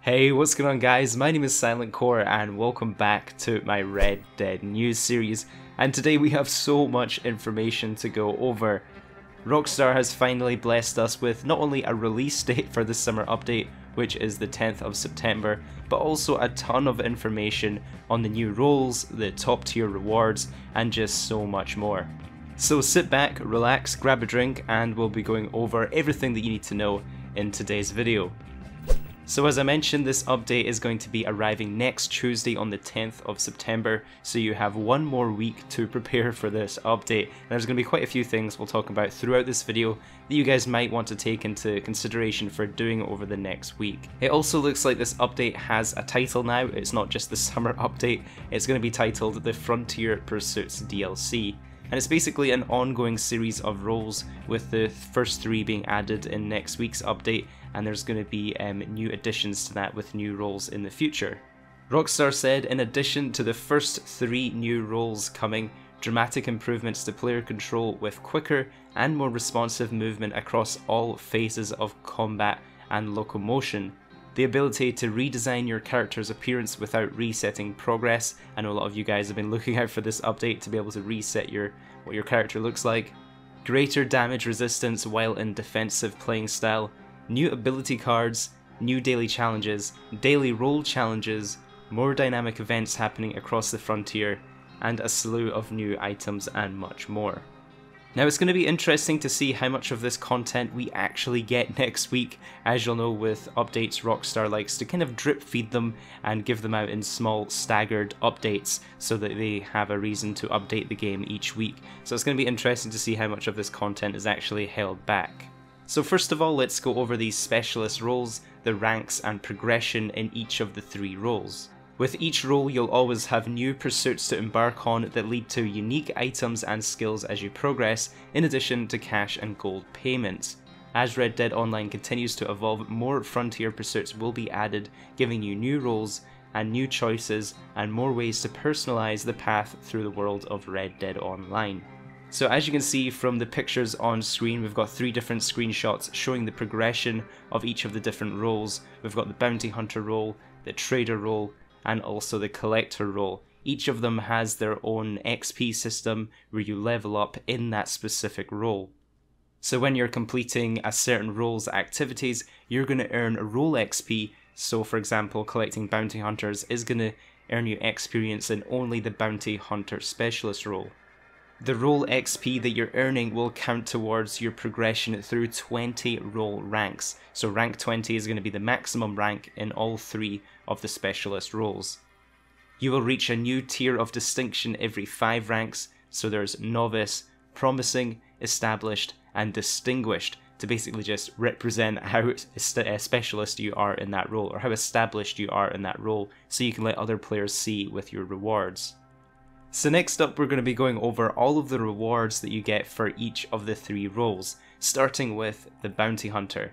Hey, what's going on guys? My name is Silent Core and welcome back to my Red Dead news series, and today we have so much information to go over. Rockstar has finally blessed us with not only a release date for the summer update, which is the 10th of September, but also a ton of information on the new roles, the top tier rewards, and just so much more. So sit back, relax, grab a drink, and we'll be going over everything that you need to know in today's video. So as I mentioned, this update is going to be arriving next Tuesday on the 10th of September, so you have one more week to prepare for this update. And there's going to be quite a few things we'll talk about throughout this video that you guys might want to take into consideration for doing over the next week. It also looks like this update has a title now. It's not just the summer update, it's going to be titled the Frontier Pursuits DLC. And it's basically an ongoing series of roles, with the first 3 being added in next week's update, and there's going to be new additions to that with new roles in the future. Rockstar said in addition to the first 3 new roles coming, dramatic improvements to player control with quicker and more responsive movement across all phases of combat and locomotion. The ability to redesign your character's appearance without resetting progress. I know a lot of you guys have been looking out for this update to be able to reset what your character looks like. Greater damage resistance while in defensive playing style. New ability cards, new daily challenges, daily role challenges, more dynamic events happening across the frontier, and a slew of new items and much more. Now it's going to be interesting to see how much of this content we actually get next week. As you'll know, with updates, Rockstar likes to kind of drip feed them and give them out in small staggered updates so that they have a reason to update the game each week. So it's going to be interesting to see how much of this content is actually held back. So first of all, let's go over these specialist roles, the ranks and progression in each of the 3 roles. With each role, you'll always have new pursuits to embark on that lead to unique items and skills as you progress, in addition to cash and gold payments. As Red Dead Online continues to evolve, more frontier pursuits will be added, giving you new roles and new choices and more ways to personalize the path through the world of Red Dead Online. So as you can see from the pictures on screen, we've got 3 different screenshots showing the progression of each of the different roles. We've got the bounty hunter role, the trader role, and also the collector role. Each of them has their own XP system where you level up in that specific role. So when you're completing a certain role's activities, you're going to earn role XP. So for example, collecting bounty hunters is going to earn you experience in only the bounty hunter specialist role. The role XP that you're earning will count towards your progression through 20 role ranks. So rank 20 is going to be the maximum rank in all 3 of the specialist roles. You will reach a new tier of distinction every 5 ranks, so there's novice, promising, established, and distinguished, to basically just represent how specialist you are in that role, or how established you are in that role, so you can let other players see with your rewards. So next up, we're going to be going over all of the rewards that you get for each of the 3 roles, starting with the bounty hunter.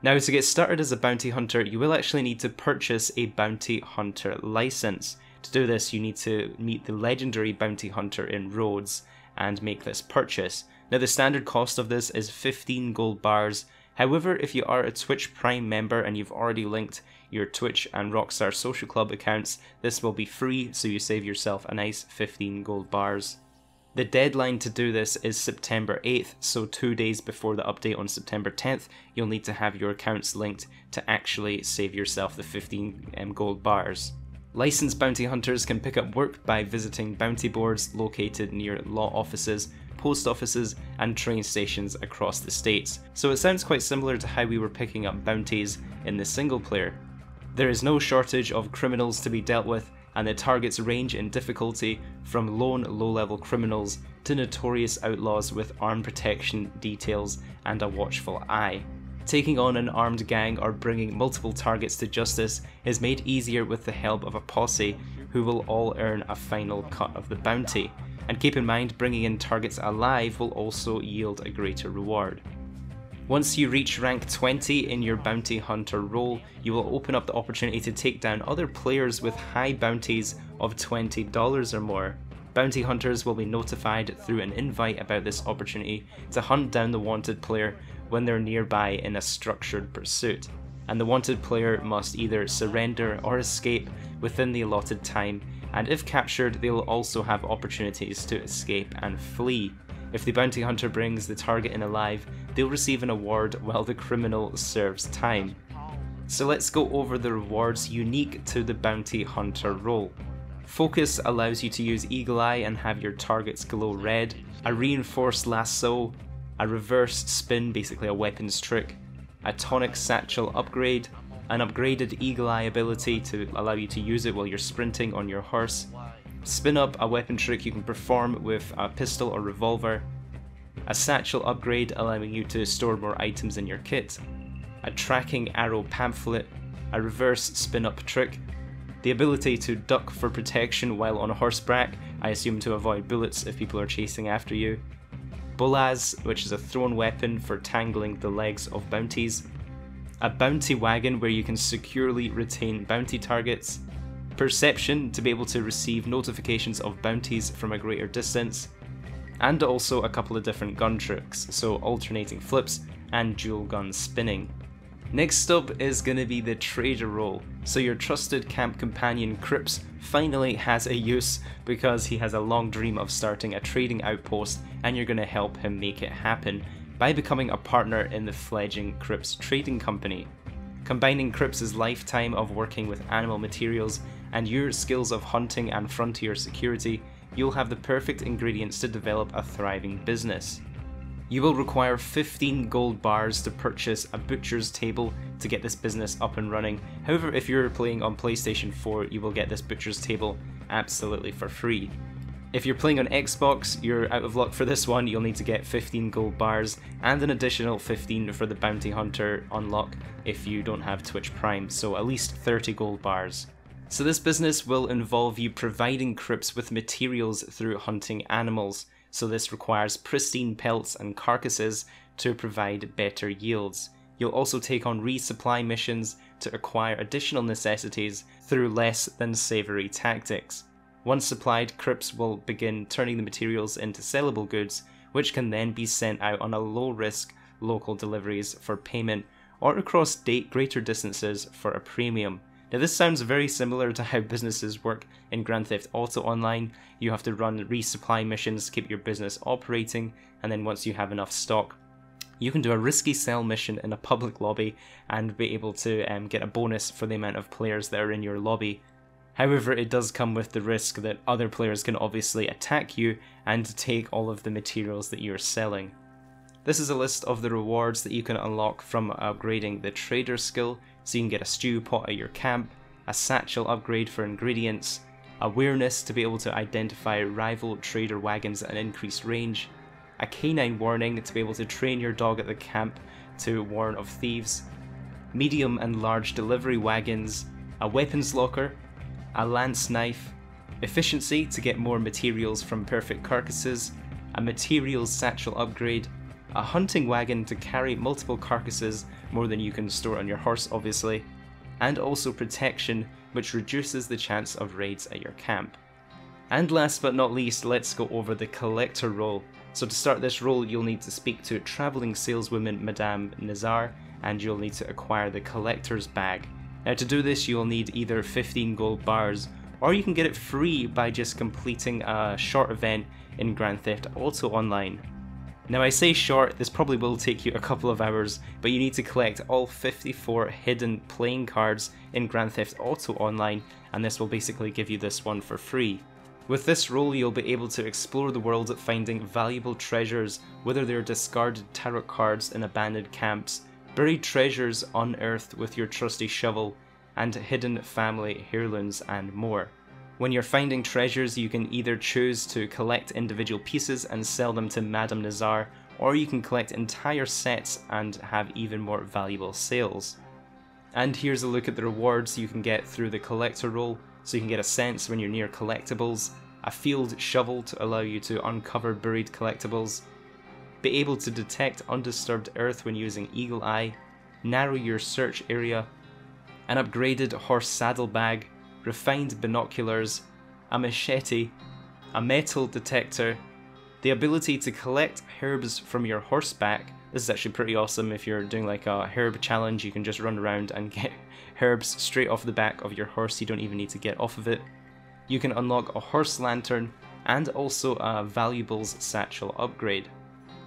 Now, to get started as a bounty hunter, you will actually need to purchase a bounty hunter license. To do this, you need to meet the legendary bounty hunter in Rhodes and make this purchase. Now, the standard cost of this is 15 gold bars. However, if you are a Twitch Prime member and you've already linked your Twitch and Rockstar Social Club accounts, this will be free, so you save yourself a nice 15 gold bars. The deadline to do this is September 8th, so 2 days before the update on September 10th, you'll need to have your accounts linked to actually save yourself the 15 gold bars. Licensed bounty hunters can pick up work by visiting bounty boards located near law offices, post offices, and train stations across the states. So it sounds quite similar to how we were picking up bounties in the single player. There is no shortage of criminals to be dealt with, and the targets range in difficulty from lone low-level criminals to notorious outlaws with arm protection details and a watchful eye. Taking on an armed gang or bringing multiple targets to justice is made easier with the help of a posse who will all earn a final cut of the bounty. And keep in mind, bringing in targets alive will also yield a greater reward. Once you reach rank 20 in your bounty hunter role, you will open up the opportunity to take down other players with high bounties of $20 or more. Bounty hunters will be notified through an invite about this opportunity to hunt down the wanted player when they're nearby in a structured pursuit. and the wanted player must either surrender or escape within the allotted time, and if captured they will also have opportunities to escape and flee. If the bounty hunter brings the target in alive, they'll receive an award while the criminal serves time. So let's go over the rewards unique to the bounty hunter role. Focus allows you to use Eagle Eye and have your targets glow red, a reinforced lasso, a reverse spin, basically a weapons trick, a tonic satchel upgrade, an upgraded Eagle Eye ability to allow you to use it while you're sprinting on your horse, spin up, a weapon trick you can perform with a pistol or revolver, a satchel upgrade allowing you to store more items in your kit, a tracking arrow pamphlet, a reverse spin up trick, the ability to duck for protection while on horseback, I assume to avoid bullets if people are chasing after you, Bolaz, which is a thrown weapon for tangling the legs of bounties, a bounty wagon where you can securely retain bounty targets, perception to be able to receive notifications of bounties from a greater distance, and also a couple of different gun tricks, so alternating flips and dual gun spinning. Next up is going to be the trader role. So your trusted camp companion Cripps finally has a use because he has a long dream of starting a trading outpost, and you're going to help him make it happen by becoming a partner in the fledgling Cripps Trading Company. Combining Cripps' lifetime of working with animal materials and your skills of hunting and frontier security, you'll have the perfect ingredients to develop a thriving business. You will require 15 gold bars to purchase a butcher's table to get this business up and running. However, if you're playing on PlayStation 4, you will get this butcher's table absolutely for free. If you're playing on Xbox, you're out of luck for this one. You'll need to get 15 gold bars and an additional 15 for the bounty hunter unlock if you don't have Twitch Prime, so at least 30 gold bars. So this business will involve you providing Cripps with materials through hunting animals. So this requires pristine pelts and carcasses to provide better yields. You'll also take on resupply missions to acquire additional necessities through less than savoury tactics. Once supplied, Cripps will begin turning the materials into sellable goods, which can then be sent out on a low-risk local deliveries for payment or across greater distances for a premium. Now this sounds very similar to how businesses work in Grand Theft Auto Online. You have to run resupply missions to keep your business operating, and then once you have enough stock, you can do a risky sell mission in a public lobby and be able to get a bonus for the amount of players that are in your lobby. However, it does come with the risk that other players can obviously attack you and take all of the materials that you're selling. This is a list of the rewards that you can unlock from upgrading the trader skill, so you can get a stew pot at your camp, a satchel upgrade for ingredients, awareness to be able to identify rival trader wagons at an increased range, a canine warning to be able to train your dog at the camp to warn of thieves, medium and large delivery wagons, a weapons locker, a lance knife, efficiency to get more materials from perfect carcasses, a materials satchel upgrade, a hunting wagon to carry multiple carcasses, more than you can store on your horse obviously, and also protection, which reduces the chance of raids at your camp. And last but not least, let's go over the collector role. So to start this role, you'll need to speak to travelling saleswoman Madame Nazar, and you'll need to acquire the collector's bag. Now to do this, you'll need either 15 gold bars, or you can get it free by just completing a short event in Grand Theft Auto Online. Now I say short, this probably will take you a couple of hours, but you need to collect all 54 hidden playing cards in Grand Theft Auto Online, and this will basically give you this one for free. With this role, you'll be able to explore the world finding valuable treasures, whether they're discarded tarot cards in abandoned camps, buried treasures unearthed with your trusty shovel, and hidden family heirlooms and more. When you're finding treasures, you can either choose to collect individual pieces and sell them to Madame Nazar, or you can collect entire sets and have even more valuable sales. And here's a look at the rewards you can get through the collector role, so you can get a sense when you're near collectibles, a field shovel to allow you to uncover buried collectibles, be able to detect undisturbed earth when using Eagle Eye, narrow your search area, an upgraded horse saddle bag, refined binoculars, a machete, a metal detector, the ability to collect herbs from your horseback, This is actually pretty awesome. If you're doing like a herb challenge, you can just run around and get herbs straight off the back of your horse. You don't even need to get off of it. You can unlock a horse lantern and also a valuables satchel upgrade.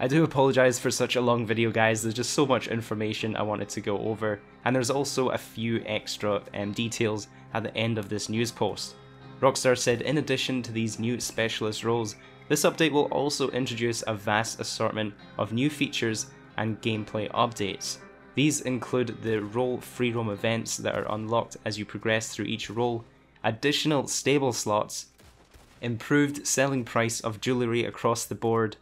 I do apologise for such a long video, guys. There's just so much information I wanted to go over, and there's also a few extra details at the end of this news post. Rockstar said in addition to these new specialist roles, this update will also introduce a vast assortment of new features and gameplay updates. These include the role free roam events that are unlocked as you progress through each role, additional stable slots, improved selling price of jewellery across the board,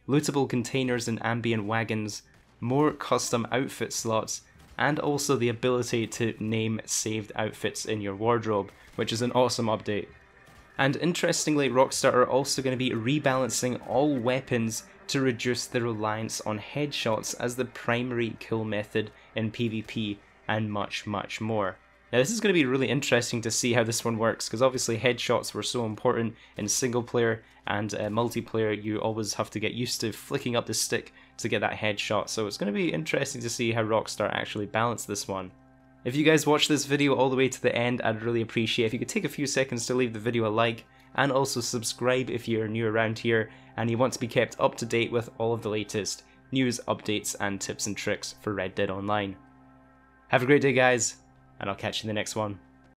lootable containers and ambient wagons, more custom outfit slots, and also the ability to name saved outfits in your wardrobe, which is an awesome update. And interestingly, Rockstar are also going to be rebalancing all weapons to reduce the reliance on headshots as the primary kill method in PvP, and much more. Now this is going to be really interesting to see how this one works, because obviously headshots were so important in single player, and multiplayer you always have to get used to flicking up the stick to get that headshot, so it's going to be interesting to see how Rockstar actually balance this one. If you guys watched this video all the way to the end, I'd really appreciate if you could take a few seconds to leave the video a like, and also subscribe if you're new around here and you want to be kept up to date with all of the latest news, updates and tips and tricks for Red Dead Online. Have a great day, guys, and I'll catch you in the next one.